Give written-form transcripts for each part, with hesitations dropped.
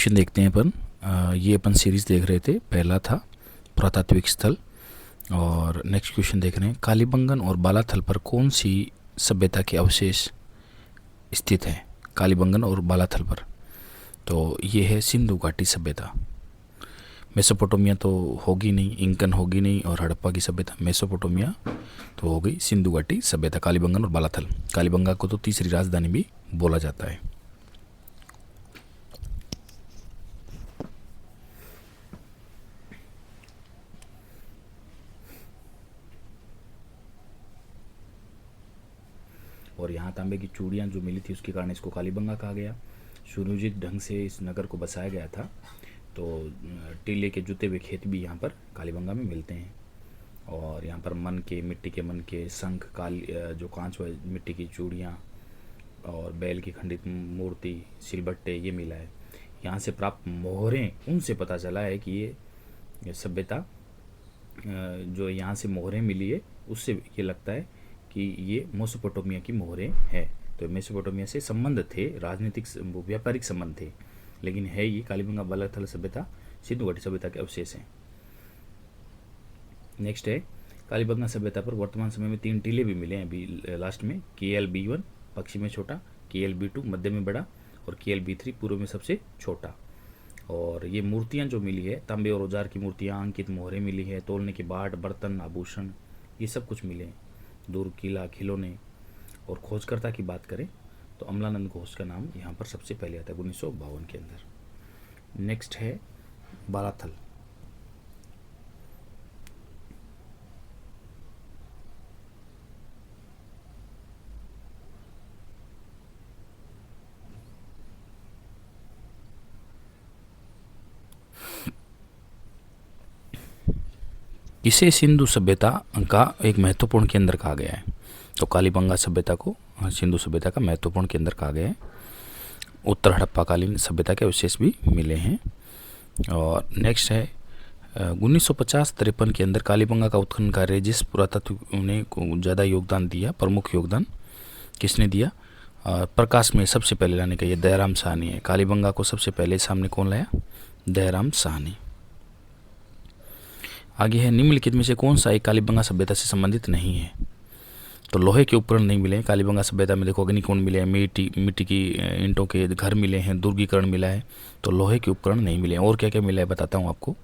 Question देखते हैं अपन। ये अपन सीरीज़ देख रहे थे, पहला था पुरातात्विक स्थल, और नेक्स्ट क्वेश्चन देख रहे हैं कालीबंगन और बालाथल पर कौन सी सभ्यता के अवशेष स्थित हैं। कालीबंगन और बालाथल पर तो ये है सिंधु घाटी सभ्यता। मेसोपोटामिया तो होगी नहीं, इंकन होगी नहीं, और हड़प्पा की सभ्यता। मेसोपोटामिया तो हो गई सिंधु घाटी सभ्यता, कालीबंगन और बालाथल। कालीबंगा को तो तीसरी राजधानी भी बोला जाता है। और यहाँ तांबे की चूड़ियाँ जो मिली थी उसके कारण इसको कालीबंगा कहा गया। सुनियोजित ढंग से इस नगर को बसाया गया था। तो टीले के जुते हुए खेत भी यहाँ पर कालीबंगा में मिलते हैं। और यहाँ पर मिट्टी के मन के शंख, जो कांच व मिट्टी की चूड़ियाँ और बैल की खंडित मूर्ति, सिलबट्टे, ये मिला है। यहाँ से प्राप्त मोहरें, उनसे पता चला है कि ये सभ्यता, जो यहाँ से मोहरें मिली है उससे ये लगता है कि ये मेसोपोटामिया की मोहरें हैं। तो मेसोपोटामिया से संबंध थे, राजनीतिक व्यापारिक संबंध थे, लेकिन है ये कालीबंगा बालाथल सभ्यता सिंधु घाटी सभ्यता के अवशेष हैं। नेक्स्ट है कालीबंगा सभ्यता पर वर्तमान समय में 3 टीले भी मिले हैं अभी लास्ट में। KL-B1 पश्चिम में छोटा, KL-B2 मध्य में बड़ा, और KL-B3 पूर्व में सबसे छोटा। और ये मूर्तियाँ जो मिली है, तांबे और औजार की मूर्तियाँ, अंकित मोहरें मिली है, तोलने के बाट, बर्तन, आभूषण, ये सब कुछ मिले हैं। दूर किला, खिलौने। और खोजकर्ता की बात करें तो अमलानंद घोष का नाम यहाँ पर सबसे पहले आता है 1952 के अंदर। नेक्स्ट है बालाथल। इसे सिंधु सभ्यता का एक महत्वपूर्ण केंद्र कहा गया है। तो कालीबंगा सभ्यता को सिंधु सभ्यता का महत्वपूर्ण केंद्र कहा गया है। उत्तर हड़प्पाकालीन सभ्यता के अवशेष भी मिले हैं। और नेक्स्ट है 1950-53 के अंदर कालीबंगा का उत्खनन कार्य, जिस पुरातत्व ने ज़्यादा योगदान दिया, प्रमुख योगदान किसने दिया? प्रकाश में सबसे पहले लाने का ये दयाराम साहनी है। कालीबंगा को सबसे पहले सामने कौन लाया? दयाराम साहनी। आगे है निम्नलिखित में से कौन सा एक कालीबंगा सभ्यता से संबंधित नहीं है? तो लोहे के उपकरण नहीं मिले हैं कालीबंगा सभ्यता में। देखो अग्निकुंड मिले हैं, मिट्टी की ईंटों के घर मिले हैं, दुर्गीकरण मिला है, तो लोहे के उपकरण नहीं मिले हैं। और क्या क्या मिला है बताता हूँ आपको।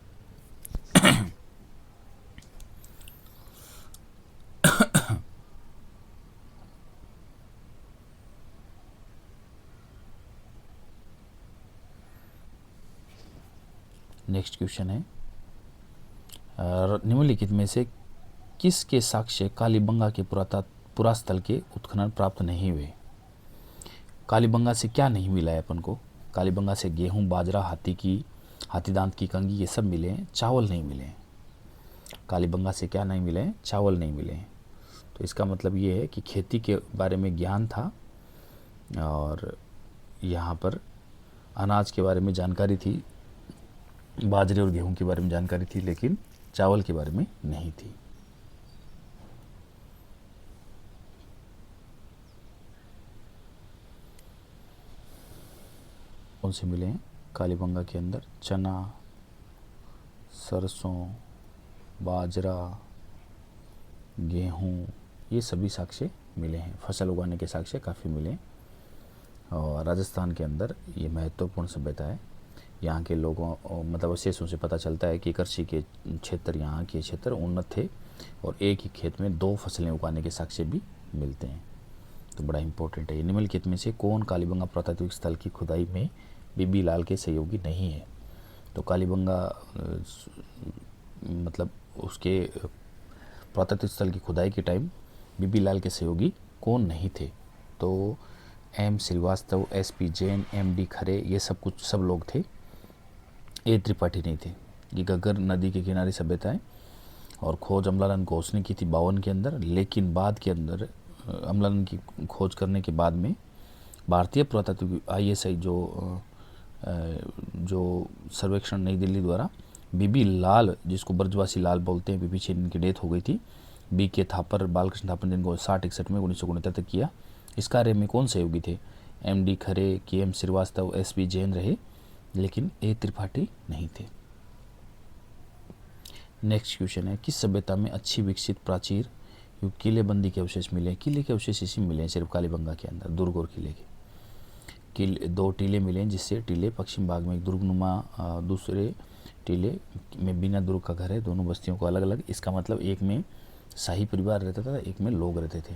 नेक्स्ट क्वेश्चन है निम्नलिखित में से किसके साक्ष्य कालीबंगा के पुरास्थल के उत्खनन प्राप्त नहीं हुए? कालीबंगा से क्या नहीं मिला है अपन को? कालीबंगा से गेहूं, बाजरा, हाथीदांत की कंगी, ये सब मिले हैं, चावल नहीं मिले हैं। कालीबंगा से क्या नहीं मिले हैं? चावल नहीं मिले हैं। तो इसका मतलब ये है कि खेती के बारे में ज्ञान था, और यहाँ पर अनाज के बारे में जानकारी थी, बाजरे और गेहूं के बारे में जानकारी थी, लेकिन चावल के बारे में नहीं थी। कौन से मिले हैं कालीबंगा के अंदर? चना, सरसों, बाजरा, गेहूं, ये सभी साक्ष्य मिले हैं। फसल उगाने के साक्ष्य काफ़ी मिले हैं। और राजस्थान के अंदर ये महत्वपूर्ण सभ्यता है। यहाँ के लोगों, मतलब अवशेषों से पता चलता है कि कृषि के क्षेत्र, यहाँ के क्षेत्र उन्नत थे, और एक ही खेत में 2 फसलें उगाने के साक्ष्य भी मिलते हैं। तो बड़ा इंपॉर्टेंट है। निम्नलिखित में से कौन कालीबंगा पुरातात्विक स्थल की खुदाई में बीबी लाल के सहयोगी नहीं है? तो कालीबंगा मतलब उसके पुरातात्विक स्थल की खुदाई के टाइम बीबी लाल के सहयोगी कौन नहीं थे? तो M Srivastava, SP Jain, MD खरे, ये सब लोग थे। A त्रिपाठी नहीं थे। ये घग्गर नदी के किनारे सभ्यता है, और खोज अमलानंद घोष ने की थी 52 के अंदर। लेकिन बाद के अंदर अमलानंद की खोज करने के बाद में भारतीय पुरातत्व ISI जो सर्वेक्षण नई दिल्ली द्वारा बीबी लाल, जिसको ब्रजवासी लाल बोलते हैं, बीबी छेन की डेथ हो गई थी। BK थापर, बालकृष्ण थापर, जिनको 60-61 में 1969 तक किया। इस कार्य में कौन सहयोगी थे? MD खरे, KM श्रीवास्तव, SP जैन रहे, लेकिन ए त्रिपाठी नहीं थे। नेक्स्ट क्वेश्चन है, किस सभ्यता में अच्छी विकसित प्राचीर किलेबंदी के अवशेष मिले? किले के अवशेष इसी मिले हैं सिर्फ कालीबंगा के अंदर, दुर्ग और किले के। दो टीले मिले हैं, जिससे टीले पश्चिम भाग में एक दुर्गनुमा, दूसरे टीले में बिना दुर्ग का घर है। दोनों बस्तियों को अलग अलग, इसका मतलब एक में शाही परिवार रहता था, एक में लोग रहते थे,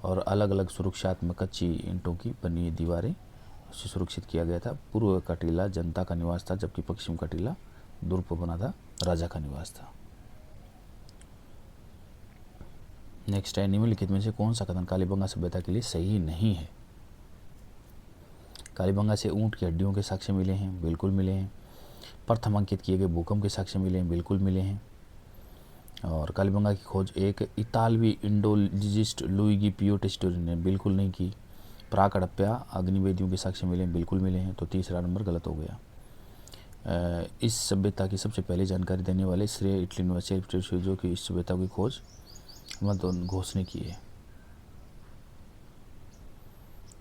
और अलग अलग सुरक्षात्मक कच्ची ईंटों की बनी दीवारें से सुरक्षित किया गया था। पूर्व का टीला जनता का निवास था, जबकि पश्चिम का टीला दुर्ग पर बना था, राजा का निवास था। नेक्स्ट है, निम्नलिखित में से कौन सा कथन कालीबंगा सभ्यता के लिए सही नहीं है? कालीबंगा से ऊंट की हड्डियों के साक्ष्य मिले हैं, बिल्कुल मिले हैं। प्रथम अंकित किए गए भूकंप के साक्ष्य मिले हैं, बिल्कुल मिले हैं। और कालीबंगा की खोज एक इतालवी इंडोलॉजिस्ट लुइगी पियो टेस्टोरी ने बिल्कुल नहीं की। प्राक हड़प्पा अग्निवेदियों के साक्ष्य मिले हैं, बिल्कुल मिले हैं। तो तीसरा नंबर गलत हो गया। इस सभ्यता की सबसे पहले जानकारी देने वाले श्रेय इटली निवासी जो कि इस सभ्यता की खोज घोष ने की है।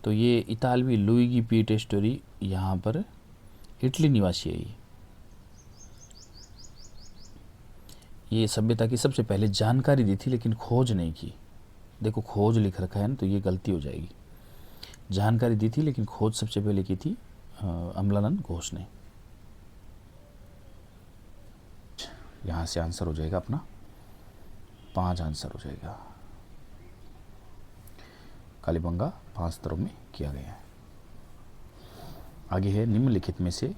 तो ये इतालवी लुइगी पी टेस्टोरी यहाँ पर इटली निवासी है। ये सभ्यता की सबसे पहले जानकारी दी थी, लेकिन खोज नहीं की। देखो खोज लिख रखा है ना, तो ये गलती हो जाएगी। जानकारी दी थी लेकिन खोज सबसे पहले की थी अम्लानंद घोष ने। यहाँ से आंसर हो जाएगा अपना 5 आंसर हो जाएगा। कालीबंगा 5 स्तरों में किया गया है। आगे है, निम्नलिखित में से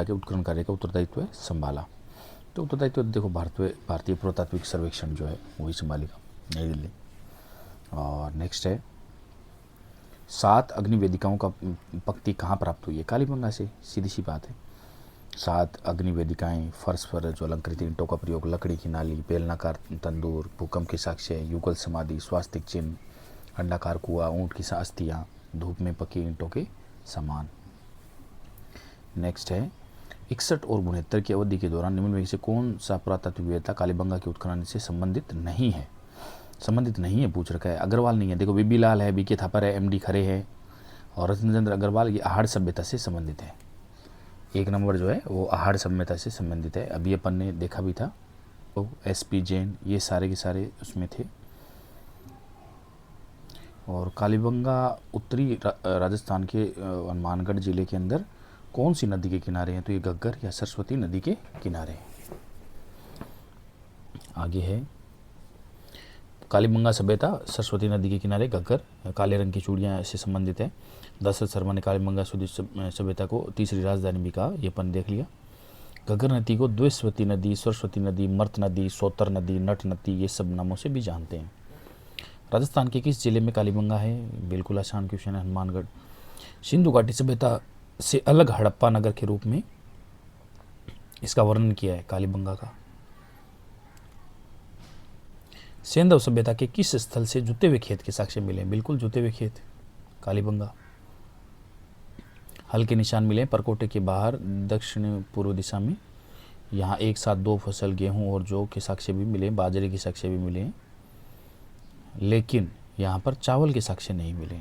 के उत्खनन कार्य का उत्तरदायित्व संभाला। तो उत्तरदायित्व देखो भारतीय पुरातात्विक सर्वेक्षण जो है वही संभालेगा, नई दिल्ली। और नेक्स्ट है, 7 अग्निवेदिकाओं का पंक्ति कहाँ प्राप्त हुई है? कालीबंगा से, सीधी सी बात है। 7 अग्निवेदिकाएं, फर्श पर जो अलंकृत ईंटों का प्रयोग, लकड़ी की नाली, बेलनाकार तंदूर, भूकंप के साक्ष्य, युगल समाधि, स्वास्तिक चिन्ह, अंडाकार कुआं, ऊंट की अस्थियां, धूप में पकी ईंटों के समान। नेक्स्ट है, 61 और 69 की अवधि के दौरान निम्न में से कौन सा पुरातात्विक वेदता कालीबंगा के उत्खनन से संबंधित नहीं है? संबंधित नहीं है पूछ रखा है। अग्रवाल नहीं है, देखो बीबी लाल है, बीके थापर है, एमडी खरे है, और रत्नचंद्र अग्रवाल, ये आहाड़ सभ्यता से संबंधित है। 1 नंबर जो है वो आहाड़ सभ्यता से संबंधित है। अभी अपन ने देखा भी था, तो एसपी जैन, ये सारे के सारे उसमें थे। और कालीबंगा उत्तरी राजस्थान के हनुमानगढ़ जिले के अंदर कौन सी नदी के किनारे हैं? तो ये घग्गर या सरस्वती नदी के किनारे हैं। आगे है, कालीबंगा सभ्यता सरस्वती नदी के किनारे, घग्गर, काले रंग की चूड़ियाँ से संबंधित है। दशरथ शर्मा ने कालीबंगा सभ्यता को तीसरी राजधानी भी कहा, ये अपन देख लिया। घग्गर नदी को द्विस्वती नदी, सरस्वती नदी, मर्त नदी, सोतर नदी, नट नदी, ये सब नामों से भी जानते हैं। राजस्थान के किस जिले में कालीबंगा है? बिल्कुल आसान क्वेश्चन है, हनुमानगढ़। सिंधु घाटी सभ्यता से अलग हड़प्पा नगर के रूप में इसका वर्णन किया है कालीबंगा का। सेंधव सभ्यता के किस स्थल से जुते हुए खेत के साक्ष्य मिले? बिल्कुल जुते हुए खेत, कालीबंगा। हल के निशान मिले परकोटे के बाहर दक्षिण पूर्व दिशा में। यहाँ एक साथ 2 फसल गेहूं और जौ के साक्ष्य भी मिले, बाजरे के साक्ष्य भी मिले, लेकिन यहाँ पर चावल के साक्ष्य नहीं मिले।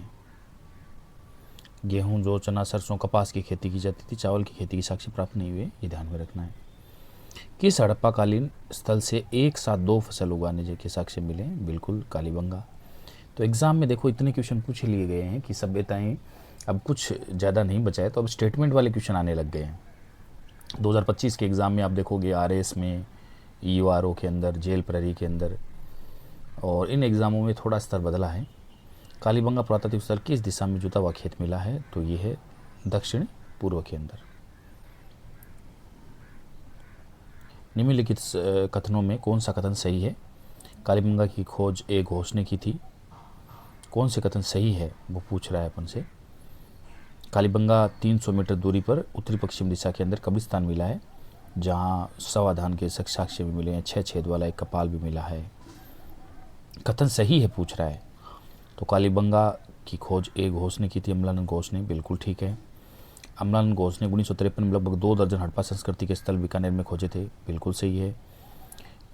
गेहूं, जौ, चना, सरसों, कपास की खेती की जाती थी, चावल की खेती के साक्ष्य प्राप्त नहीं हुए, ये ध्यान में रखना है। किस हड़प्पाकालीन स्थल से एक साथ 2 फसल उगाने के साक्ष्य मिले? बिल्कुल कालीबंगा। तो एग्जाम में देखो इतने क्वेश्चन पूछ लिए गए हैं कि सभ्यताएं, अब कुछ ज़्यादा नहीं बचा है, तो अब स्टेटमेंट वाले क्वेश्चन आने लग गए हैं। 2025 के एग्ज़ाम में आप देखोगे RS में, EURO के अंदर, जेल प्रहरी के अंदर, और इन एग्ज़ामों में थोड़ा स्तर बदला है। कालीबंगा पुरातात्विक स्थल किस दिशा में जुता हुआ खेत मिला है? तो ये है दक्षिण पूर्व के अंदर। निम्नलिखित कथनों में कौन सा कथन सही है? कालीबंगा की खोज ए घोष ने की थी। कौन से कथन सही है वो पूछ रहा है अपन से। कालीबंगा 300 मीटर दूरी पर उत्तरी पश्चिम दिशा के अंदर कब्रिस्तान मिला है, जहाँ सवाधान के साक्ष्य भी मिले हैं, 6 छेद वाला एक कपाल भी मिला है। कथन सही है पूछ रहा है, तो कालीबंगा की खोज ए घोष ने की थी, अम्लानंद घोष ने, बिल्कुल ठीक है। अम्लानंद घोष ने 1953 में लगभग 2 दर्जन हड़प्पा संस्कृति के स्थल बीकानेर में खोजे थे, बिल्कुल सही है।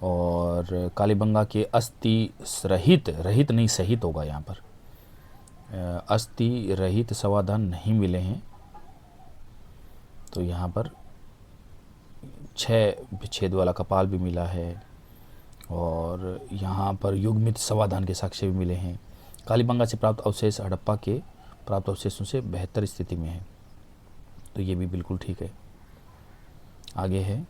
और कालीबंगा के अस्थि रहित नहीं सहित होगा यहाँ पर, अस्थि रहित समाधान नहीं मिले हैं। तो यहाँ पर 6 छेद वाला कपाल भी मिला है और यहाँ पर युग्मित समाधान के साक्ष्य भी मिले हैं। कालीबंगा से प्राप्त अवशेष हड़प्पा के प्राप्त अवशेषों से बेहतर स्थिति में है। तो ये भी बिल्कुल ठीक है। आगे है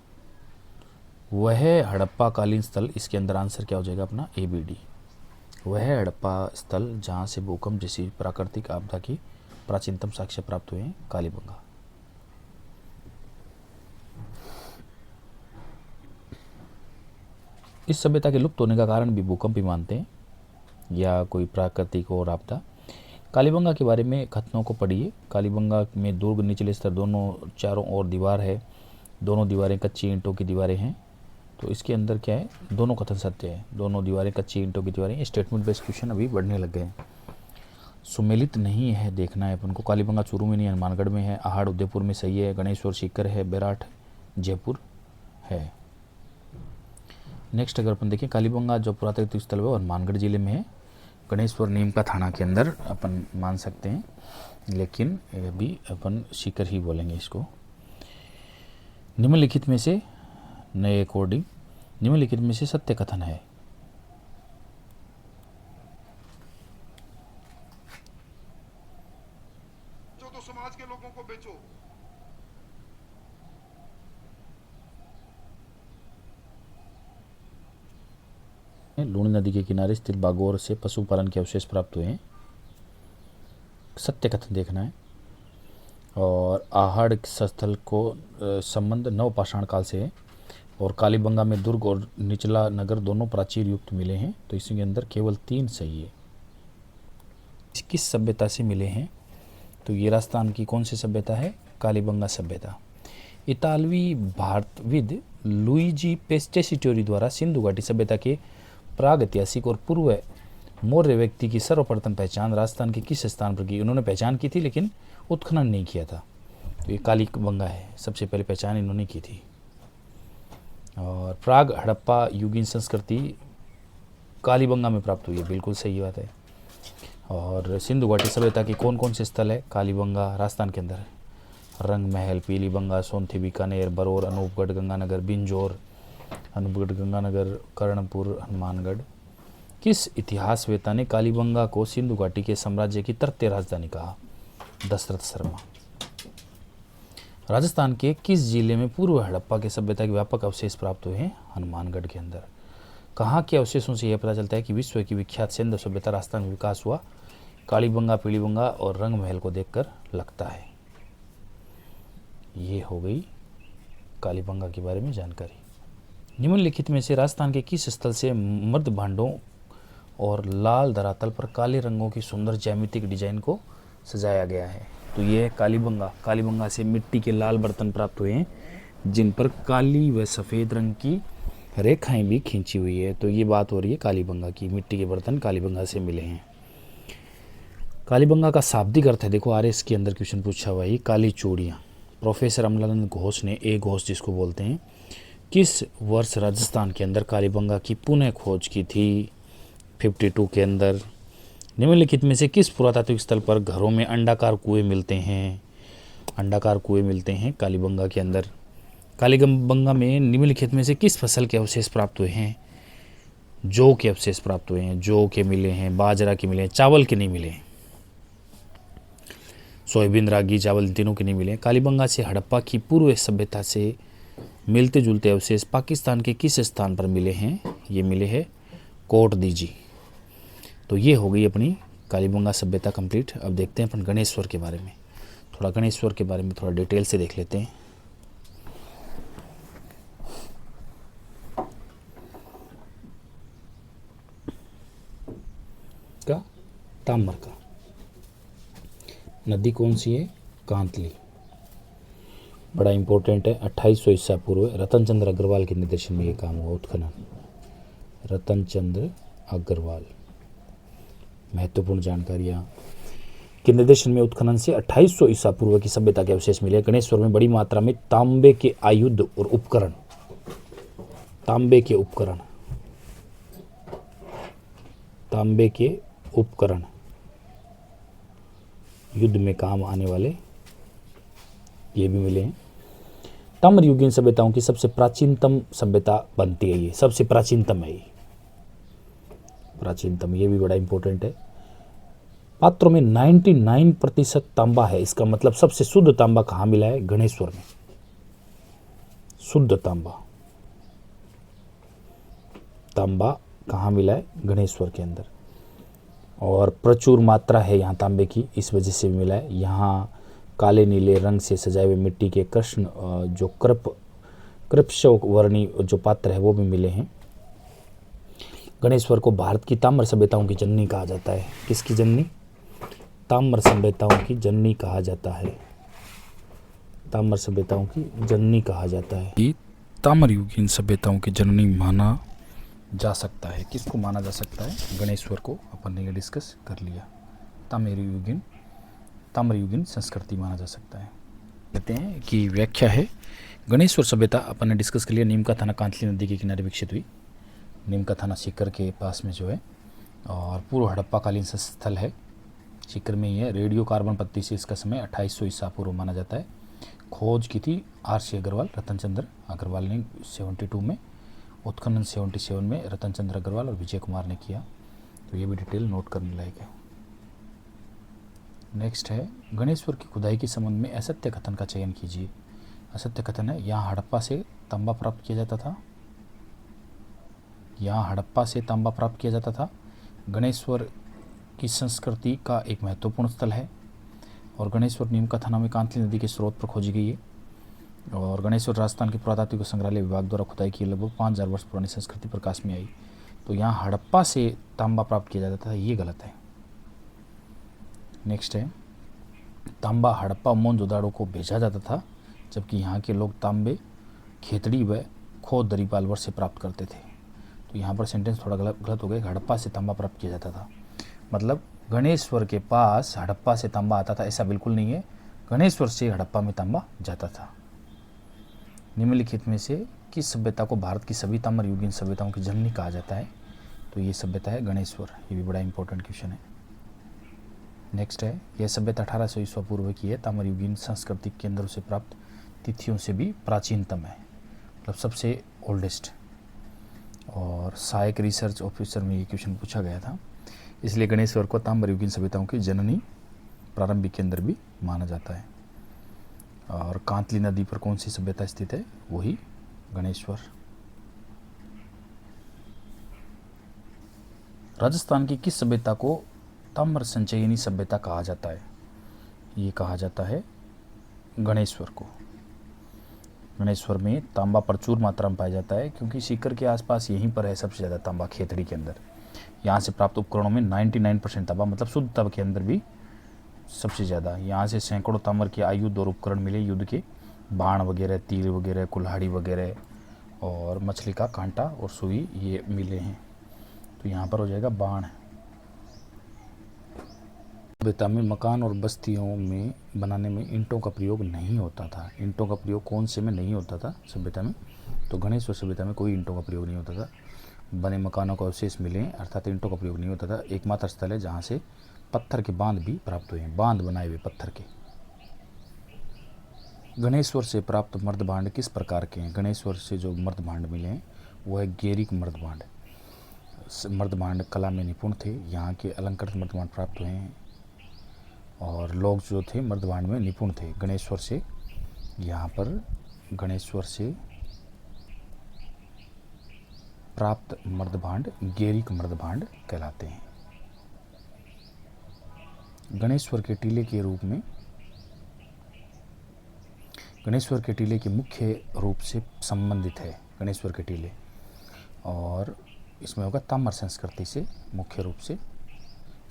वह हड़प्पा कालीन स्थल, इसके अंदर आंसर क्या हो जाएगा अपना ABD। वह हड़प्पा स्थल जहाँ से भूकंप जैसी प्राकृतिक आपदा की प्राचीनतम साक्ष्य प्राप्त हुए हैं, कालीबंगा। इस सभ्यता के लुप्त होने का कारण भी भूकंप ही मानते हैं या कोई प्राकृतिक और आपदा। कालीबंगा के बारे में कथनों को पढ़िए। कालीबंगा में दुर्ग निचले स्तर दोनों चारों ओर दीवार है, दोनों दीवारें कच्ची ईंटों की दीवारें हैं। तो इसके अंदर क्या है, दोनों कथन सत्य है, दोनों दीवारें कच्ची ईंटों की दीवारें। स्टेटमेंट बेस्ड क्वेश्चन अभी बढ़ने लग गए हैं। सुमेलित नहीं है, देखना है अपन को। कालीबंगा चूरू में नहीं, हनुमानगढ़ में है। आहड़ उदयपुर में सही है। गणेश्वर सीकर है। बैराठ जयपुर है। नेक्स्ट अगर अपन देखें, कालीबंगा जो पुरातात्विक स्थल है वो हनुमानगढ़ जिले में है। गणेश्वर नीमका थाना के अंदर अपन मान सकते हैं, लेकिन अभी अपन सीकर ही बोलेंगे इसको। निम्नलिखित में से नए अकॉर्डिंग निम्नलिखित में से सत्य कथन है। तो समाज के लोगों को बेचो। लूणी नदी के किनारे स्थित बागौर से पशुपालन के अवशेष प्राप्त हुए हैं। सत्य कथन देखना है। और आहड़ स्थल को संबंध नवपाषाण काल से है। और कालीबंगा में दुर्ग और निचला नगर दोनों प्राचीर युक्त मिले हैं। तो इसके अंदर केवल 3 सही है। किस सभ्यता से मिले हैं? तो ये राजस्थान की कौन सी सभ्यता है? कालीबंगा सभ्यता। इतालवी भारतविद लुइजी पेस्टेसिटोरी द्वारा सिंधु घाटी सभ्यता के प्रागैतिहासिक और पूर्व मौर्य व्यक्ति की सर्वप्रथम पहचान राजस्थान के किस स्थान पर की? उन्होंने पहचान की थी लेकिन उत्खनन नहीं किया था। तो ये कालीबंगा है, सबसे पहले पहचान इन्होंने की थी। और प्राग हड़प्पा युगीन संस्कृति कालीबंगा में प्राप्त हुई है, बिल्कुल सही बात है। और सिंधु घाटी सभ्यता के कौन कौन से स्थल है? कालीबंगा राजस्थान के अंदर है। रंग महल, पीलीबंगा, सोनथी, बीकानेर, बरौर, अनूपगढ़, गंगानगर, बिंजौर, अनूपगढ़, गंगानगर, कर्णपुर, हनुमानगढ़। किस इतिहासवेत्ता ने कालीबंगा को सिंधु घाटी के साम्राज्य की तृतीय राजधानी कहा? दशरथ शर्मा। राजस्थान के किस जिले में पूर्व हड़प्पा के सभ्यता के व्यापक अवशेष प्राप्त हुए हैं? हनुमानगढ़ के अंदर। कहाँ के अवशेषों से यह पता चलता है कि विश्व की विख्यात सिंधु सभ्यता राजस्थान में विकास हुआ? कालीबंगा, पीलीबंगा और रंग महल को देखकर लगता है। ये हो गई कालीबंगा के बारे में जानकारी। निम्नलिखित में से राजस्थान के किस स्थल से मर्द भांडों और लाल धरातल पर काले रंगों की सुंदर ज्यामितिक डिजाइन को सजाया गया है? तो ये है कालीबंगा। कालीबंगा से मिट्टी के लाल बर्तन प्राप्त हुए हैं जिन पर काली व सफ़ेद रंग की रेखाएं भी खींची हुई है। तो ये बात हो रही है कालीबंगा की। मिट्टी के बर्तन कालीबंगा से मिले हैं। कालीबंगा का शाब्दिक अर्थ है, देखो RS के अंदर क्वेश्चन पूछा हुआ है, काली चूड़ियाँ। प्रोफेसर अमलानंद घोष ने, ए घोष जिसको बोलते हैं, किस वर्ष राजस्थान के अंदर कालीबंगा की पुनः खोज की थी? 52 के अंदर। निम्नलिखित में से किस पुरातात्विक स्थल पर घरों में अंडाकार कुएं मिलते हैं? अंडाकार कुएं मिलते हैं कालीबंगा के अंदर। कालीबंगा में निम्नलिखित में से किस फसल के अवशेष प्राप्त हुए हैं? जौ के अवशेष प्राप्त हुए हैं। जौ के मिले हैं, बाजरा के मिले हैं, चावल के नहीं मिले हैं। सोयाबीन, रागी, चावल तीनों के नहीं मिले हैं। कालीबंगा से हड़प्पा की पूर्व सभ्यता से मिलते जुलते अवशेष पाकिस्तान के किस स्थान पर मिले हैं? ये मिले हैं कोट दीजी। तो ये हो गई अपनी कालीबंगा सभ्यता कंप्लीट। अब देखते हैं अपन गणेश्वर के बारे में। थोड़ा गणेश्वर के बारे में थोड़ा डिटेल से देख लेते हैं। का ताम्र का नदी कौन सी है? कांतली। बड़ा इंपॉर्टेंट है। 2800 ईसा पूर्व रतन चंद्र अग्रवाल के निर्देशन में ये काम हुआ, उत्खनन। रतन चंद्र अग्रवाल, महत्वपूर्ण जानकारियाँ के निर्देशन में उत्खनन से 2800 ईसा पूर्व की सभ्यता के अवशेष मिले। गणेश्वर में बड़ी मात्रा में तांबे के आयुध और उपकरण, तांबे के उपकरण, तांबे के उपकरण युद्ध में काम आने वाले ये भी मिले हैं। ताम्रयुगीन सभ्यताओं की सबसे प्राचीनतम सभ्यता बनती है, ये सबसे प्राचीनतम है, ये प्राचीनतम, ये भी बड़ा इंपॉर्टेंट है। पात्रों में 99% तांबा है, इसका मतलब सबसे शुद्ध तांबा कहाँ मिला है? गणेश्वर में। शुद्ध तांबा, तांबा कहाँ मिला है? गणेश्वर के अंदर। और प्रचुर मात्रा है यहाँ तांबे की, इस वजह से भी मिला है। यहाँ काले नीले रंग से सजाए हुए मिट्टी के कृष्ण जो कृपशव वर्णी जो पात्र है वो भी मिले हैं। गणेश्वर को भारत की ताम्र सभ्यताओं की जननी कहा जाता है। किसकी जननी? ताम्र सभ्यताओं की जननी कहा जाता है। ताम्र सभ्यताओं की जननी कहा जाता है। ताम्रयुगीन सभ्यताओं की जननी माना जा सकता है। किसको माना जा सकता है? गणेश्वर को अपन ने ये डिस्कस कर लिया। ताम्रयुगीन संस्कृति माना जा सकता है। कहते हैं कि व्याख्या है, गणेश्वर सभ्यता अपन ने डिस्कस कर लिया। नीम का थाना कांतली नदी के किनारे विकसित हुई। नीम का थाना सीकर के पास में जो है, और पूर्व हड़प्पा कालीन स्थल है, सीकर में ही है। रेडियो कार्बन पत्ती से इसका समय 2800 ईसा पूर्व माना जाता है। खोज की थी R.C. अग्रवाल, रतन चंद्र अग्रवाल ने 72 में, उत्खनन 77 में रतन चंद्र अग्रवाल और विजय कुमार ने किया। तो ये भी डिटेल नोट करने लायक है। नेक्स्ट है, गणेश्वर की खुदाई के संबंध में असत्य कथन का चयन कीजिए। असत्य कथन है, यहाँ हड़प्पा से तांबा प्राप्त किया जाता था। यहाँ हड़प्पा से तांबा प्राप्त किया जाता था। गणेश्वर की संस्कृति का एक महत्वपूर्ण स्थल है। और गणेश्वर नीम का थाना में कांतली नदी के स्रोत पर खोजी गई है। और गणेश्वर राजस्थान के पुरातात्विक संग्रहालय विभाग द्वारा खुदाई की लगभग 5000 वर्ष पुरानी संस्कृति प्रकाश में आई। तो यहाँ हड़प्पा से तांबा प्राप्त किया जाता था, ये गलत है। नेक्स्ट है, तांबा हड़प्पा मोहनजोदड़ो को भेजा जाता था, जबकि यहाँ के लोग तांबे खेतड़ी व खोद दरीपालवर से प्राप्त करते थे। तो यहाँ पर सेंटेंस थोड़ा गलत हो गया। हड़प्पा से तांबा प्राप्त किया जाता था, मतलब गणेश्वर के पास हड़प्पा से तांबा आता था, ऐसा बिल्कुल नहीं है। गणेश्वर से हड़प्पा में तांबा जाता था। निम्नलिखित में से किस सभ्यता को भारत की सभी ताम्रयुगीन सभ्यताओं की जननी कहा जाता है? तो ये सभ्यता है गणेश्वर। ये भी बड़ा इंपॉर्टेंट क्वेश्चन है। नेक्स्ट है, यह सभ्यता 1800 ईसा पूर्व की है। ताम्रयुगीन सांस्कृतिक केंद्रों से प्राप्त तिथियों से भी प्राचीनतम है, मतलब सबसे ओल्डेस्ट। और सहायक रिसर्च ऑफिसर में ये क्वेश्चन पूछा गया था, इसलिए गणेश्वर को ताम्रयुगीन सभ्यताओं की जननी प्रारंभिक केंद्र भी माना जाता है। और कांतली नदी पर कौन सी सभ्यता स्थित है? वही गणेश्वर। राजस्थान की किस सभ्यता को ताम्र संचयनी सभ्यता कहा जाता है? ये कहा जाता है गणेश्वर को। गणेश्वर में तांबा प्रचुर मात्रा में पाया जाता है, क्योंकि सीकर के आसपास यहीं पर है सबसे ज़्यादा तांबा, खेतड़ी के अंदर। यहाँ से प्राप्त उपकरणों में 99% तांबा, मतलब शुद्ध तांबा के अंदर भी सबसे ज़्यादा। यहाँ से सैकड़ों ताम्र के आयुध और उपकरण मिले, युद्ध के बाण वगैरह, तीर वगैरह, कुल्हाड़ी वगैरह, और मछली का कांटा और सुई ये मिले हैं। तो यहाँ पर हो जाएगा बाण। सभ्यता में मकान और बस्तियों में बनाने में ईंटों का प्रयोग नहीं होता था। ईंटों का प्रयोग कौन से में नहीं होता था सभ्यता में? तो गणेश्वर सभ्यता में कोई ईंटों का प्रयोग नहीं होता था। बने मकानों का अवशेष मिले, अर्थात ईंटों का प्रयोग नहीं होता था। एकमात्र स्थल है जहाँ से पत्थर के बांध भी प्राप्त हुए हैं, बांध बनाए हुए पत्थर के। गणेश्वर से प्राप्त मर्दभांड किस प्रकार के हैं? गणेश्वर से जो मर्दभांड मिले हैं वो है गेरिक मर्दभांड। मर्दभांड कला में निपुण थे, यहाँ के अलंकृत मर्दभांड प्राप्त हुए हैं। और लोग जो थे मर्दभांड में निपुण थे। गणेश्वर से, यहाँ पर गणेश्वर से प्राप्त मर्दभांड गेरिक मर्दभांड कहलाते हैं। गणेश्वर के टीले के रूप में, गणेश्वर के टीले के मुख्य रूप से संबंधित है गणेश्वर के टीले, और इसमें होगा ताम्र संस्कृति से मुख्य रूप से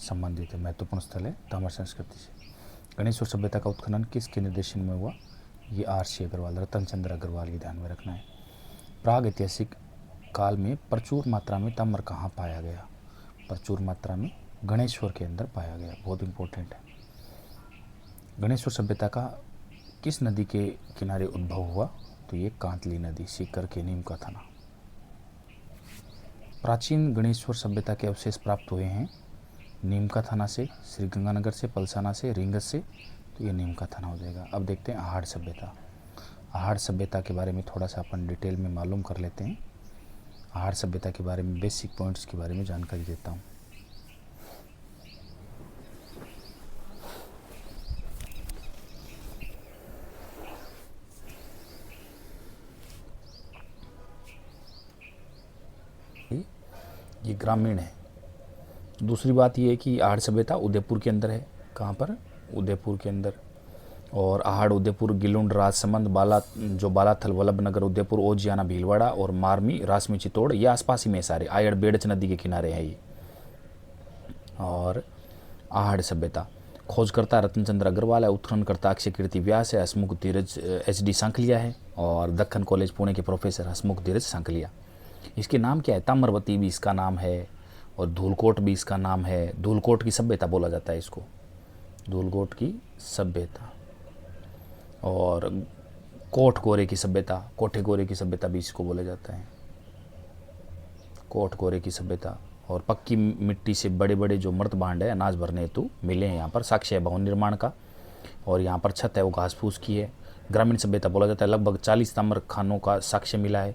संबंधित है। महत्वपूर्ण स्थल है ताम्र संस्कृति से। गणेश्वर सभ्यता का उत्खनन किसके निर्देशन में हुआ? ये R.C. अग्रवाल, रतन चंद्र अग्रवाल, ये ध्यान में रखना है। प्राग ऐतिहासिक काल में प्रचुर मात्रा में ताम्र कहाँ पाया गया? प्रचुर मात्रा में गणेश्वर के अंदर पाया गया, बहुत इंपॉर्टेंट है। गणेश्वर सभ्यता का किस नदी के किनारे उद्भव हुआ? तो ये कांतली नदी, सीकर के नीम का थाना। प्राचीन गणेश्वर सभ्यता के अवशेष प्राप्त हुए हैं नीमका थाना से, श्रीगंगानगर से, पलसाना से, रींगत से, तो ये नीमका थाना हो जाएगा। अब देखते हैं आहड़ सभ्यता। आहड़ सभ्यता के बारे में थोड़ा सा अपन डिटेल में मालूम कर लेते हैं। आहड़ सभ्यता के बारे में बेसिक पॉइंट्स के बारे में जानकारी देता हूँ। ये ग्रामीण है। दूसरी बात ये है कि आहड़ सभ्यता उदयपुर के अंदर है। कहाँ पर? उदयपुर के अंदर। और आहड़, उदयपुर, गिलुंड, राजसमंद, बालाथल, वल्लभनगर, उदयपुर, ओजियाना, भीलवाड़ा और मारमी, रासमी, चित्तौड़, ये आसपास ही में सारे आयड़ बेड़च नदी के किनारे हैं ये। और आहड़ सभ्यता खोजकर्ता रतनचंद्र अग्रवाल है, उत्खननकर्ता अक्षय कीर्ति व्यास है, हसमुख धीरज HD सांखलिया है और दक्खन कॉलेज पुणे के प्रोफेसर हसमुख धीरज सांखलिया। इसके नाम क्या है? ताम्रवती भी इसका नाम है और धूलकोट भी इसका नाम है। धूलकोट की सभ्यता बोला जाता है इसको, धूलकोट की सभ्यता। और कोठ गोरे की सभ्यता, कोठे गोरे की सभ्यता भी इसको बोला जाता है, कोठ गोरे की सभ्यता। और पक्की मिट्टी से बड़े बड़े जो मर्द भांड है अनाज भरने हेतु मिले हैं यहाँ पर। साक्ष्य है भवन निर्माण का। और यहाँ पर छत है वो घास फूस की है। ग्रामीण सभ्यता बोला जाता है। लगभग 40 ताम्र खानों का साक्ष्य मिला है,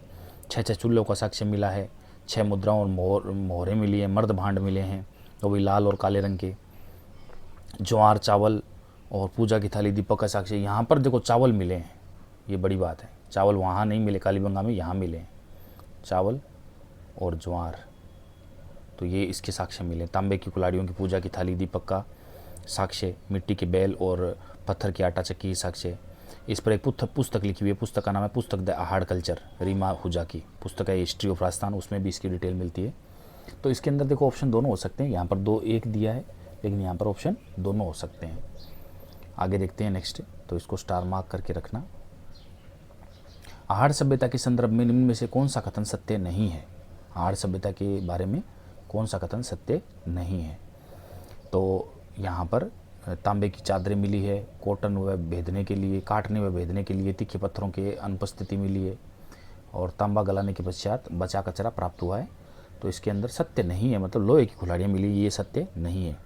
6 चूल्हों का साक्ष्य मिला है, 6 मुद्राओं और मोहरें मिली हैं, मर्द भांड मिले हैं वो भी लाल और काले रंग के। ज्वार, चावल और पूजा की थाली, दीपक का साक्ष्य। यहाँ पर देखो चावल मिले हैं, ये बड़ी बात है। चावल वहाँ नहीं मिले कालीबंगा में, यहाँ मिले हैं चावल और ज्वार, तो ये इसके साक्ष्य मिले। तांबे की कुल्हाड़ियों की पूजा की थाली, दीपक का साक्ष्य, मिट्टी के बैल और पत्थर की आटा चक्की की साक्ष्य। इस पर एक पुस्तक लिखी हुई है। पुस्तक का नाम है पुस्तक द आहड़ कल्चर, रीमा हुजा की पुस्तक है, हिस्ट्री ऑफ राजस्थान, उसमें भी इसकी डिटेल मिलती है। तो इसके अंदर देखो ऑप्शन दोनों हो सकते हैं। यहाँ पर 2 1 दिया है, लेकिन यहाँ पर ऑप्शन दोनों हो सकते हैं। आगे देखते हैं नेक्स्ट, तो इसको स्टार मार्क करके रखना। आहड़ सभ्यता के संदर्भ में निम्न में से कौन सा कथन सत्य नहीं है? आहड़ सभ्यता के बारे में कौन सा कथन सत्य नहीं है? तो यहाँ पर तांबे की चादरें मिली है, कॉटन व भेदने के लिए, काटने व भेदने के लिए तीखे पत्थरों की अनुपस्थिति मिली है, और तांबा गलाने के पश्चात बचा कचरा प्राप्त हुआ है। तो इसके अंदर सत्य नहीं है, मतलब लोहे की कुल्हाड़ियाँ मिली, ये सत्य नहीं है।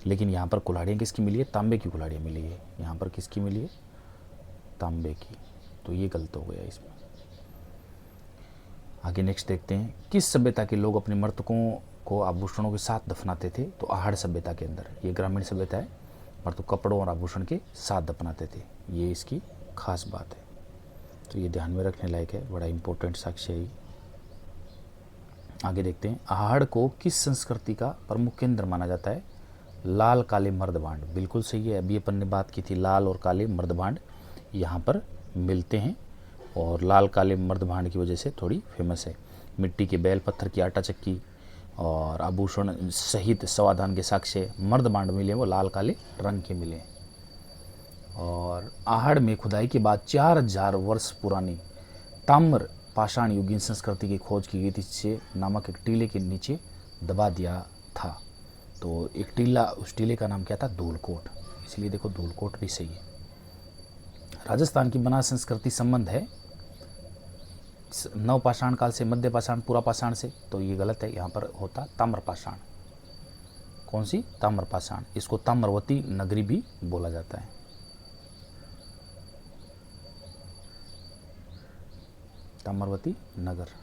लेकिन यहाँ पर कुल्हाड़ियाँ किसकी मिली है? तांबे की कुल्हाड़ियाँ मिली है। यहाँ पर किसकी मिली है? तांबे की। तो ये गलत हो गया इसमें। आगे नेक्स्ट देखते हैं, किस सभ्यता के लोग अपने मृतकों को आभूषणों के साथ दफनाते थे? तो आहड़ सभ्यता के अंदर। ये ग्रामीण सभ्यता है, मृतक कपड़ों और आभूषण के साथ दफनाते थे, ये इसकी खास बात है। तो ये ध्यान में रखने लायक है, बड़ा इंपॉर्टेंट साक्ष्य है। आगे देखते हैं, आहड़ को किस संस्कृति का प्रमुख केंद्र माना जाता है? लाल काले मर्दभांड, बिल्कुल सही है। अभी अपन ने बात की थी, लाल और काले मर्दभांड यहाँ पर मिलते हैं और लाल काले मर्दभांड की वजह से थोड़ी फेमस है। मिट्टी के बैल, पत्थर की आटा चक्की और आभूषण सहित समाधान के साक्ष्य मर्दभांड मिले, वो लाल काले रंग के मिले। और आहड़ में खुदाई के बाद 4000 वर्ष पुरानी ताम्र पाषाण युगीन संस्कृति की खोज की गई थी, जिसे नामक एक टीले के नीचे दबा दिया था। तो एक टीला, उस टीले का नाम क्या था? धूलकोट, इसलिए देखो धूलकोट भी सही है। राजस्थान की बनास संस्कृति संबंध है नव पाषाण काल से, मध्य पाषाण, पूरा पाषाण से, तो ये गलत है। यहाँ पर होता ताम्र पाषाण। कौन सी? ताम्र पाषाण। इसको ताम्रवती नगरी भी बोला जाता है। ताम्रवती नगर।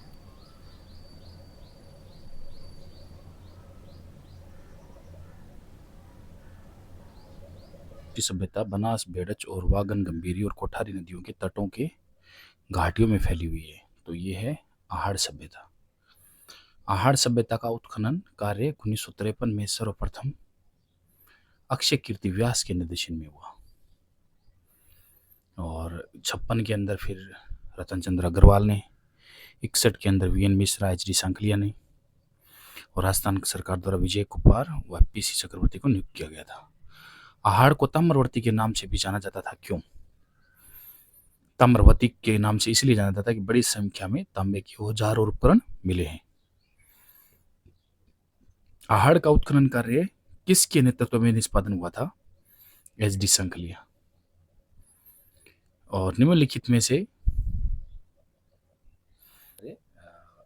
सभ्यता बनास, बेड़च और वागन, गंभीरी और कोठारी नदियों के तटों के घाटियों में फैली हुई है। तो ये है आहड़ सभ्यता। आहड़ सभ्यता का उत्खनन कार्य 1953 में सर्वप्रथम अक्षय कीर्ति व्यास के निर्देशन में हुआ और 56 के अंदर फिर रतनचंद्र अग्रवाल ने, 61 के अंदर VN मिश्रा, HD सांखलिया ने, और राजस्थान सरकार द्वारा विजय कुमार व PC चक्रवर्ती को नियुक्त किया गया था। आहड़ को ताम्रवर्ती के नाम से भी जाना जाता था। क्यों ताम्रवती के नाम से? इसलिए जाना जाता था कि बड़ी संख्या में तांबे के औजार और उपकरण मिले हैं। आहड़ का उत्खनन कार्य किसके नेतृत्व में निष्पादन हुआ था? HD सांखलिया। और निम्नलिखित में से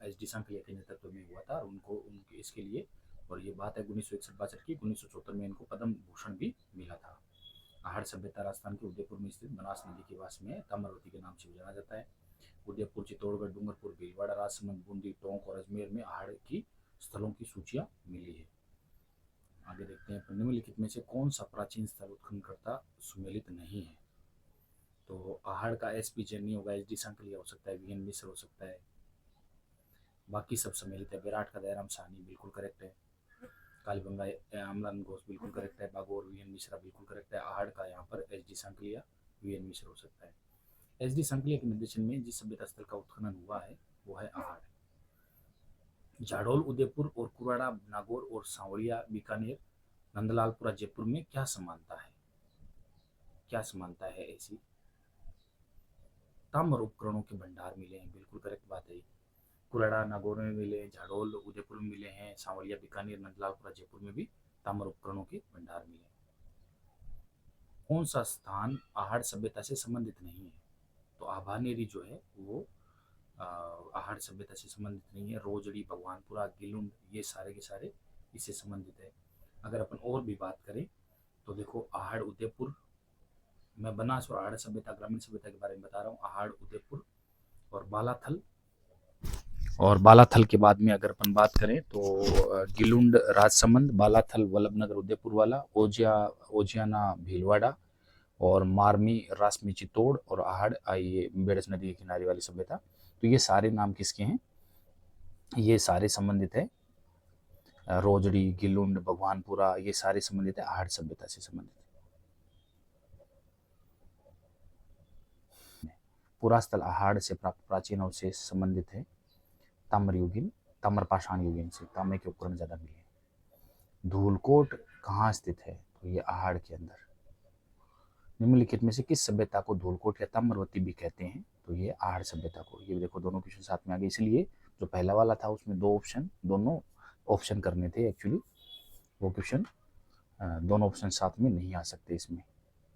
HD सांखलिया के नेतृत्व में हुआ था और उनको इसके लिए और ये बात है 1961-62 की। 1974 में इनको पद्म भूषण भी मिला था। आहड़ सभ्यता राजस्थान के उदयपुर में स्थित बनास नदी के पास में ताम्रवती के नाम से भी जाना जाता है। उदयपुर, चित्तौड़गढ़, डूंगरपुर, भीलवाड़ा, राजसमंद, बूंदी, टोंक और अजमेर में आहड़ की स्थलों की सूचियां मिली है। आगे देखते हैं, निम्नलिखित में से कौन सा प्राचीन स्थल उत्खननकर्ता सुमेलित नहीं है। तो आहड़ का एसपी जैनी होगा, एच डी सांकलिया हो सकता है, वी एन मिश्र हो सकता है, बाकी सब सम्मिलित है। विराट का दयाराम साहनी बिल्कुल करेक्ट है। कालीबंगा अमलान घोष बिल्कुल करेक्ट है। बागोर वी एन मिश्रा बिल्कुल करेक्ट है। आहड़ का यहाँ पर H D Sankalia, V N Mishra हो सकता है। एच डी सांकलिया के निर्देशन में जिस सभ्यता स्थल का उत्खनन हुआ है वो है आहड़। झाड़ोल, उदयपुर और कुराड़ा, नागौर और सांवरिया, बीकानेर, नंदलालपुरा, जयपुर में क्या समानता है? क्या समानता है ऐसी? ताम्र उपकरणों के भंडार मिले हैं, बिल्कुल करेक्ट बात है। कुराड़ा, नागौर में मिले हैं, झाड़ोल, उदयपुर में मिले हैं, सांवरिया, बीकानेर, नंदलालपुरा, जयपुर में भी ताम्र उपकरणों के भंडार मिले। कौन सा स्थान आहड़ सभ्यता से संबंधित नहीं है? तो आभानेरी जो है वो आहड़ सभ्यता से संबंधित नहीं है। रोजड़ी, भगवानपुरा, गिलुंड, ये सारे के सारे इससे संबंधित है। अगर अपन और भी बात करें तो देखो, आहड़, उदयपुर, मैं बनास और आहड़ सभ्यता, ग्रामीण सभ्यता के बारे में बता रहा हूँ। आहड़, उदयपुर और बालाथल, और बालाथल के बाद में अगर अपन बात करें तो गिलुंड, राजसमंद, बालाथल, वल्लभनगर, उदयपुर वाला, ओजियाना, भीलवाड़ा और मारमी, रासमी, चित्तौड़ और आहड़ ये बेड़स नदी के किनारे वाली सभ्यता। तो ये सारे नाम किसके हैं? ये सारे संबंधित है। रोजड़ी, गिलुंड, भगवानपुरा, ये सारे संबंधित है, आहड़ सभ्यता से संबंधित। पुरास्थल आहड़ से प्राप्त प्राचीन अवशेष संबंधित है ताम्रयुगीन, ताम्रपाषाण युगीन से। तांबे के उपकरण ज्यादा मिले हैं। धूलकोट कहाँ स्थित है? तो ये आहड़ के अंदर। निम्नलिखित में से किस सभ्यता को धूलकोट या ताम्रवती भी कहते हैं? तो ये आहड़ सभ्यता को। ये देखो दोनों क्वेश्चन साथ में आ गए, इसलिए जो पहला वाला था उसमें दोनों ऑप्शन करने थे एक्चुअली। वो क्वेश्चन दोनों ऑप्शन साथ में नहीं आ सकते इसमें।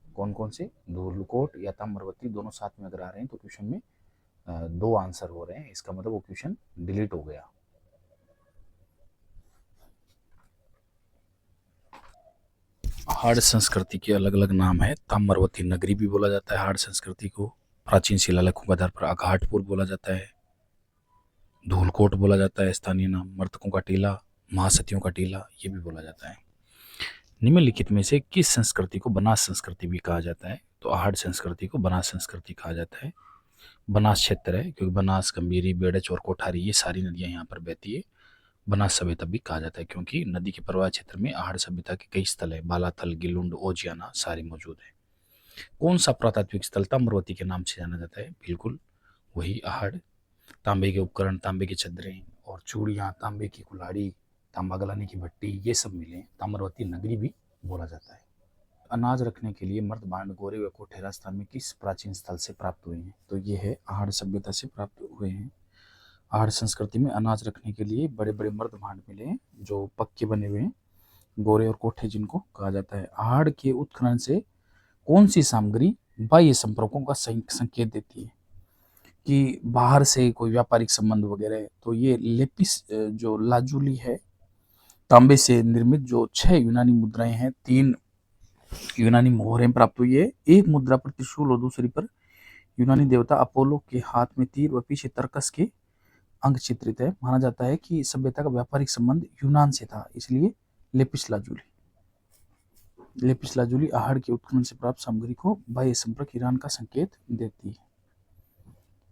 कौन कौन से? धूलकोट या ताम्रवती, दोनों साथ में अगर आ रहे हैं तो क्वेश्चन में दो आंसर हो रहे हैं, इसका मतलब वो क्वेश्चन डिलीट हो गया। आहड़ संस्कृति के अलग अलग नाम है। ताम्रवती नगरी भी बोला जाता है आहड़ संस्कृति को। प्राचीन शिलालेखों के आधार पर अघाटपुर बोला जाता है। धूलकोट बोला जाता है स्थानीय नाम। मर्तकों का टीला, महासतियों का टीला, ये भी बोला जाता है। निम्नलिखित में से किस संस्कृति को बनास संस्कृति भी कहा जाता है? तो आहड़ संस्कृति को बनास संस्कृति कहा जाता है। बनास क्षेत्र है क्योंकि बनास, गंभीरी, बेड़च और कोठारी, ये सारी नदियां यहाँ पर बहती है। बनास सभ्यता भी कहा जाता है क्योंकि नदी के प्रवाह क्षेत्र में आहड़ सभ्यता के कई स्थल है। बालाथल, गिलुंड, ओजियाना सारे मौजूद है। कौन सा पुरातात्विक स्थल ताम्रवती के नाम से जाना जाता है? बिल्कुल वही आहड़। तांबे के उपकरण, तांबे की चद्दरें और चूड़ियाँ, तांबे की कुल्हाड़ी, तांबा गलाने की भट्टी, ये सब मिले। ताम्रवती नगरी भी बोला जाता है। अनाज रखने के लिए मर्द भांड, गोरे व कोठे राजस्थान में किस प्राचीन स्थल से प्राप्त हुए हैं? तो ये है आहड़ सभ्यता से प्राप्त हुए हैं। आहड़ संस्कृति में अनाज रखने के लिए बड़े बड़े मर्द भांड मिले हैं जो पक्के बने हुए हैं, गोरे और कोठे जिनको कहा जाता है। आहड़ के उत्खनन से कौन सी सामग्री बाह्य संपर्कों का संकेत देती है कि बाहर से कोई व्यापारिक संबंध वगैरह है? तो ये लेपिस जो लाजुली है, तांबे से निर्मित जो 6 यूनानी मुद्राएं हैं, 3 यूनानी मोहरें प्राप्त हुई है। एक मुद्रा पर त्रिशूल और दूसरी पर यूनानी देवता अपोलो के हाथ में तीर व पीछे तर्कस के अंग चित्रित है। माना जाता है कि सभ्यता का व्यापारिक संबंध यूनान से था, इसलिए लेपिस लाजुली आहड़ के उत्खनन से प्राप्त सामग्री को बाह्य संपर्क ईरान का संकेत देती है।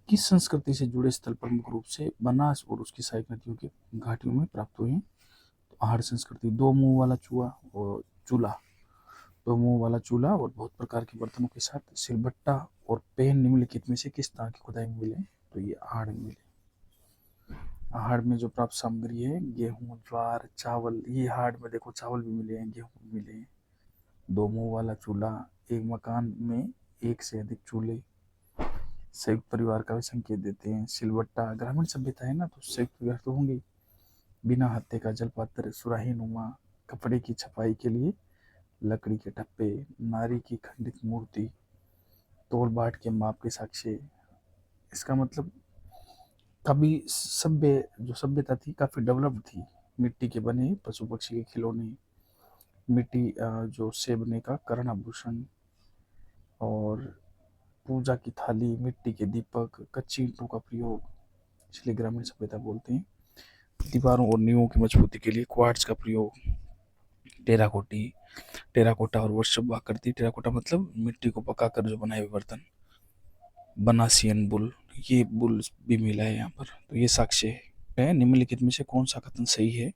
किस संस्कृति से जुड़े स्थल प्रमुख रूप से बनास और उसकी सहायक नदियों की घाटियों में प्राप्त हुए हैं? तो आहड़ संस्कृति। दो मुंह वाला चूल्हा और बहुत प्रकार के बर्तनों के साथ सिलबट्टा और पेन निम्नलिखित में से किस तरह की खुदाई में मिले? तो ये आहड़ में मिले। आहड़ में जो प्राप्त सामग्री है, गेहूं, ज्वार, चावल, ये आहड़ में देखो चावल भी मिले हैं, गेहूं भी मिले हैं। दो मुंह वाला चूल्हा, एक मकान में एक से अधिक चूल्हे, संयुक्त परिवार का भी संकेत देते हैं। सिलबट्टा ग्रामीण सभ्यता है ना, तो संयुक्त परिवार तो होंगे। बिना हत्थे का जलपात्र, सुराही नुमा, कपड़े की छपाई के लिए लकड़ी के टप्पे, नारी की खंडित मूर्ति, तोल बाट के माप के साक्ष्य। इसका मतलब कभी जो सभ्यता थी काफी डेवलप्ड थी, मिट्टी के बने पशु पक्षी के खिलौने, मिट्टी जो सेवने का कर्ण आभूषण और पूजा की थाली, मिट्टी के दीपक, कच्ची ईंटों का प्रयोग, इसलिए ग्रामीण सभ्यता बोलते हैं। दीवारों और नींवों की मजबूती के लिए क्वार्ट्ज का प्रयोग, टेराकोटा और वर्षभ आकृति, टेराकोटा मतलब मिट्टी को पकाकर जो बनाए हुए बर्तन, बनासियन बुल, ये बुल भी मिला है यहाँ पर, तो ये साक्ष्य है। निम्नलिखित में से कौन सा कथन सही है?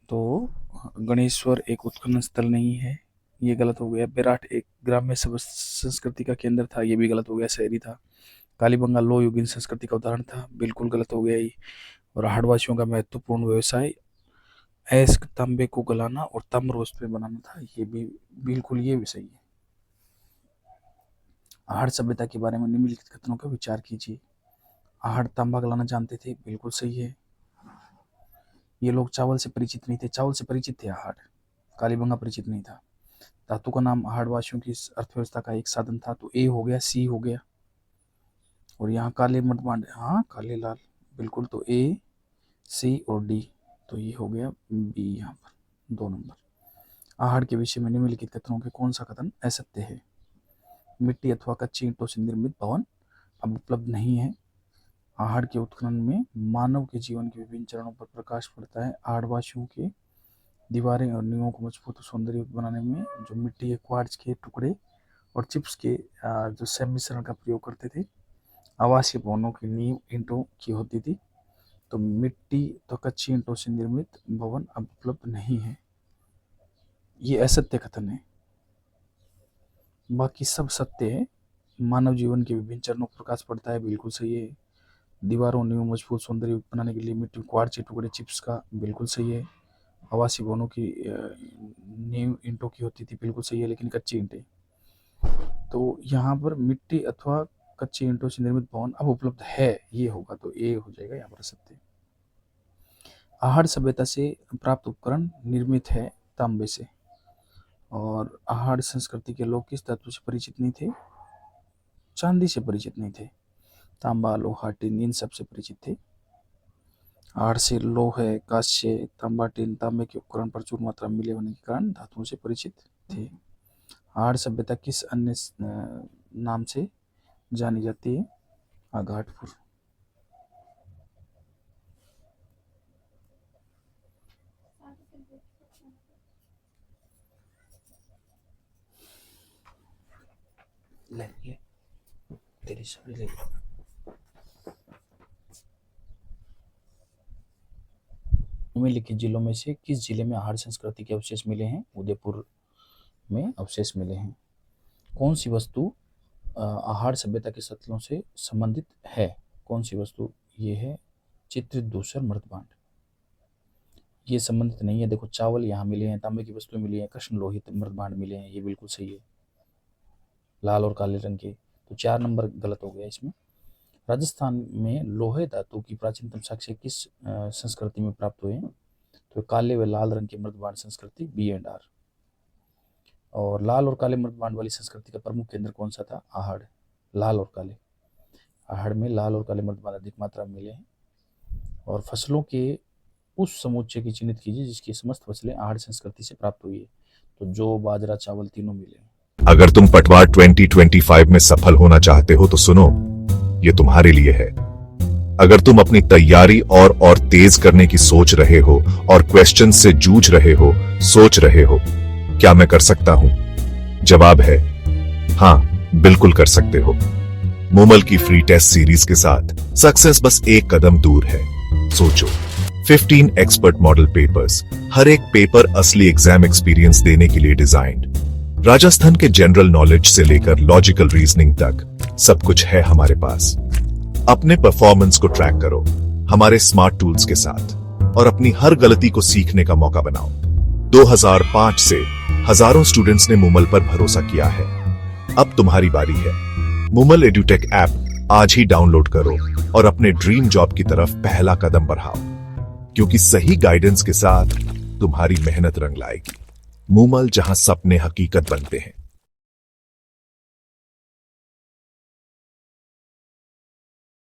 तो गणेश्वर एक उत्खनन स्थल नहीं है, ये गलत हो गया। विराट एक ग्राम्य संस्कृति का केंद्र था, ये भी गलत हो गया, शहरी था। कालीबंगा लो युगीन संस्कृति का उदाहरण था, बिल्कुल गलत हो गया ये। और आहड़वासियों का महत्वपूर्ण व्यवसाय ऐस्क तांबे को गलाना और ताम्रवस्त्र पे बनाना था, ये भी बिल्कुल ये भी सही है। आहड़ सभ्यता के बारे में निम्नलिखित कथनों का विचार कीजिए। आहड़ तांबा गलाना जानते थे, बिल्कुल सही है। ये लोग चावल से परिचित नहीं थे, चावल से परिचित थे आहड़, कालीबंगा परिचित नहीं था। धातु का नाम आहड़वासियों की अर्थव्यवस्था का एक साधन था, तो ए हो गया, सी हो गया। और यहाँ काले मर्दबांड, हाँ काले लाल, बिल्कुल, तो ए, सी और डी, तो ये हो गया बी यहाँ पर 2 नंबर। आहड़ के विषय में निम्नलिखित कथनों के कौन सा कथन असत्य है? मिट्टी अथवा कच्ची ईंटों से निर्मित भवन अब उपलब्ध नहीं है। आहड़ के उत्खनन में मानव के जीवन के विभिन्न चरणों पर प्रकाश पड़ता है। आहड़वासियों के दीवारें और नींवों को मजबूत और सौंदर्ययुक्त बनाने में जो मिट्टी के क्वार्ट्ज के टुकड़े और चिप्स के जो सम्मिश्रण का प्रयोग करते थे। आवासीय भवनों की नींव ईंटों की होती थी, तो मिट्टी तो कच्ची ईंटों से निर्मित भवन अब उपलब्ध नहीं है, ये असत्य कथन है। बाकी सब सत्य है। मानव जीवन के विभिन्न चरणों पर प्रकाश पड़ता है, बिल्कुल सही है। दीवारों नींव मजबूत सौंदर्य बनाने के लिए मिट्टी क्वार्ट्ज के टुकड़े चिप्स का, बिल्कुल सही है। आवासीय भवनों की नींव ईंटों की होती थी, बिल्कुल सही है, लेकिन कच्ची ईंटें। तो यहाँ पर मिट्टी अथवा कच्ची ईंटों से निर्मित भवन अब उपलब्ध है, ये होगा, तो ए हो जाएगा यहाँ पर सत्य। आहड़ सभ्यता से प्राप्त उपकरण निर्मित है तांबे से, और आहड़ संस्कृति के लोग किस धातु से परिचित नहीं थे? चांदी से परिचित नहीं थे। तांबा, लोहा, टिन, इन सबसे परिचित थे। आहड़ से लोहे, कांस्य, तांबा, टिन, तांबे के उपकरण प्रचुर मात्रा में मिले होने के कारण धातुओं से परिचित थे। आहड़ सभ्यता किस अन्य नाम से जानी जाती है? आघाटपुर। ले तेरी साड़ी ले। निम्नलिखित जिलों में से किस जिले में आहड़ संस्कृति के अवशेष मिले हैं? उदयपुर में अवशेष मिले हैं। कौन सी वस्तु आहड़ सभ्यता के सतलों से संबंधित है? कौन सी वस्तु? ये है चित्रित दूसर मृतभांड, ये संबंधित नहीं है। देखो चावल यहाँ मिले हैं, तांबे की वस्तुएं मिली हैं, कृष्ण लोहित मृतभांड मिले हैं, ये बिल्कुल सही है, लाल और काले रंग के, तो 4 नंबर गलत हो गया इसमें। राजस्थान में लोहे धातु की प्राचीनतम साक्ष्य किस संस्कृति में प्राप्त हुए हैं? तो काले व लाल रंग के मृतभांड संस्कृति, बी एंड आर। और लाल और काले मृतभांड वाली संस्कृति का प्रमुख केंद्र कौन सा था? आहड़। लाल और काले, आहड़ में लाल और काले मृतभांड अधिक मात्रा में मिले हैं। और फसलों के उस समुच्चय की चिन्हित कीजिए जिसकी समस्त फसलें आहड़ संस्कृति से प्राप्त हुई है। तो जौ, बाजरा, चावल तीनों मिले हैं। अगर तुम पटवार 2025 में सफल होना चाहते हो तो सुनो, ये तुम्हारे लिए है। अगर तुम अपनी तैयारी और तेज करने की सोच रहे हो और क्वेश्चन से जूझ रहे हो, सोच रहे हो क्या मैं कर सकता हूं? जवाब है हाँ, बिल्कुल कर सकते हो। मूमल की फ्री टेस्ट सीरीज के साथ सक्सेस बस एक कदम दूर है। सोचो, 15 एक्सपर्ट मॉडल पेपर्स, हर एक पेपर असली एग्जाम एक्सपीरियंस देने के लिए डिजाइन्ड। राजस्थान के जनरल नॉलेज से लेकर लॉजिकल रीजनिंग तक सब कुछ है हमारे पास। अपने परफॉर्मेंस को ट्रैक करो हमारे स्मार्ट टूल्स के साथ और अपनी हर गलती को सीखने का मौका बनाओ। 2005 से हजारों स्टूडेंट्स ने मूमल पर भरोसा किया है, अब तुम्हारी बारी है। मूमल एडुटेक ऐप आज ही डाउनलोड करो और अपने ड्रीम जॉब की तरफ पहला कदम बढ़ाओ, क्योंकि सही गाइडेंस के साथ तुम्हारी मेहनत रंग लाएगी। मूमल, जहां सपने हकीकत बनते हैं।